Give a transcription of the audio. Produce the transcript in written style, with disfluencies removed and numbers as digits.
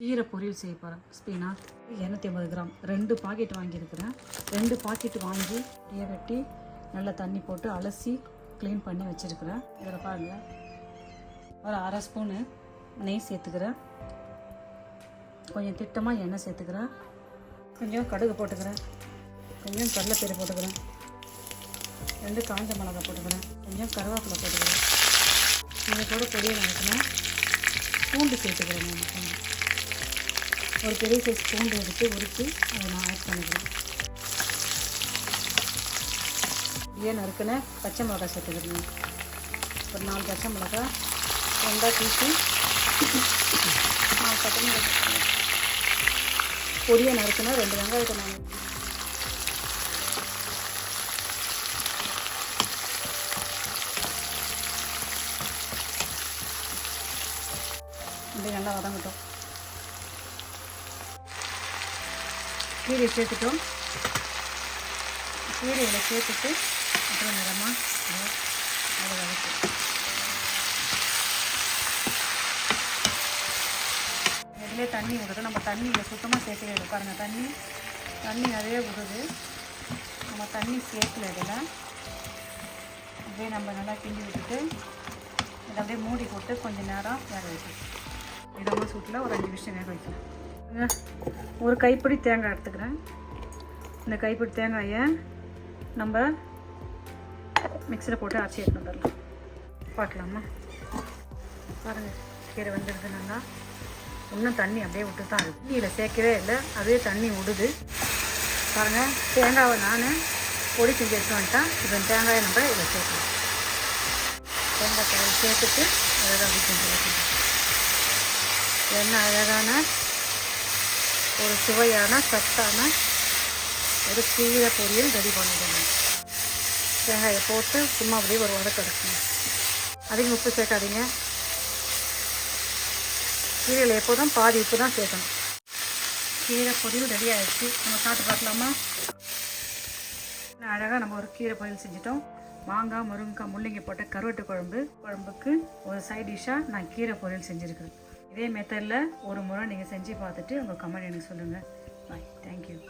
கீரை பொரியல் செய்ய போகிறேன். ஸ்பினாச் 250 கிராம் 2 பாக்கெட் வாங்கியிருக்கிறேன். 2 பாக்கெட் வாங்கி அப்படியே வெட்டி நல்லா தண்ணி போட்டு அலசி க்ளீன் பண்ணி வச்சுருக்கிறேன். இதில் பாருங்கள், ஒரு அரை ஸ்பூனு நெய் சேர்த்துக்கிறேன். கொஞ்சம் திட்டமாக எண்ணெய் சேர்த்துக்கிறேன். கொஞ்சம் கடுகு போட்டுக்கிறேன். கொஞ்சம் கடலைப்பயிறு போட்டுக்கிறேன். 2 காஞ்ச மிளகாய் போட்டுக்கிறேன். கொஞ்சம் கருவேப்பிலை போட்டுக்கிறேன். இதை கூட பொரியல் நடக்கணும். பூண்டு சேர்த்துக்கிறேன். ஒரு பெரிய சைஸ் பூண்டு எடுத்து உரித்து அதை நான் ஆட் பண்ணிக்கிறேன். ஏன் நறுக்குன்னு பச்சை மிளகாய் சேர்த்துக்கிறேன். ஒரு 4 பச்சை மிளகாய் 2 பீஸு 4 பச்சை மிளகாய் பொடியை நறுக்குன்னா 2 வெங்காயத்தை நான் இப்படி நல்லா வதங்கட்டும். கீரையை சேர்த்துட்டோம். கீரையில் சேர்த்துட்டு அப்புறம் நிறமாக அதை வதக்கும். இதிலே தண்ணி விடுது. நம்ம தண்ணியில் சுத்தமாக சேர்க்கவே பாருங்கள். தண்ணி நிறைய விடுது. நம்ம தண்ணி சேர்க்கல. இதில் அப்படியே நம்ம நல்லா கிண்டி விட்டுட்டு இதை அப்படியே மூடி போட்டு கொஞ்சம் நேரம் வேக வைக்கணும். இதமாக சூட்டில் ஒரு 5 நிமிஷம் வேக வைக்கலாம். ஒரு கைப்பிடி தேங்காய் எடுத்துக்கிறேன். இந்த கைப்பிடி தேங்காயை நம்ம மிக்சியில் போட்டு அரைச்சி எடுத்துட்டு வந்துடலாம். பார்க்கலாமா? பாருங்கள், கீரை வந்துடுது நல்லா. இன்னும் தண்ணி அப்படியே விட்டு தான் இருக்குது. தண்ணியில் சேர்க்கவே இல்லை, அதுவே தண்ணி விடுது. பாருங்கள், தேங்காவை நான் பொடி செஞ்சு எடுத்து வந்துட்டேன். இப்போ தேங்காயை நம்ம இதில் சேர்க்கலாம். தேங்காய் காயை சேர்த்துட்டு அழகாக அப்படி செஞ்சு வைக்கணும். என்ன அழகான ஒரு சுவையான சத்தான ஒரு கீரை பொரியல் ரெடி பண்ணிடுங்க. தேங்காயை போட்டு சும்மா அப்படியே ஒரு வதக்க எடுக்கணும். அதிகம் உப்பு சேர்க்காதீங்க. கீரையில் எப்போதும் பாதி உப்பு தான் சேர்க்கணும். கீரை பொரியல் ரெடி ஆகிடுச்சு. நம்ம சாப்பிட்டு பார்க்கலாமா? அழகாக நம்ம ஒரு கீரை பொரியல் செஞ்சிட்டோம். மாங்காய், முருங்கைக்காய், முள்ளங்கி போட்ட கருவாட்டு குழம்புக்கு ஒரு சைட் டிஷ்ஷாக நான் கீரை பொரியல் செஞ்சுருக்கிறேன். இதே மெத்தடில் ஒரு முறை நீங்கள் செஞ்சு பார்த்துட்டு உங்கள் கமெண்ட் எனக்கு சொல்லுங்கள். பாய். தேங்க்யூ.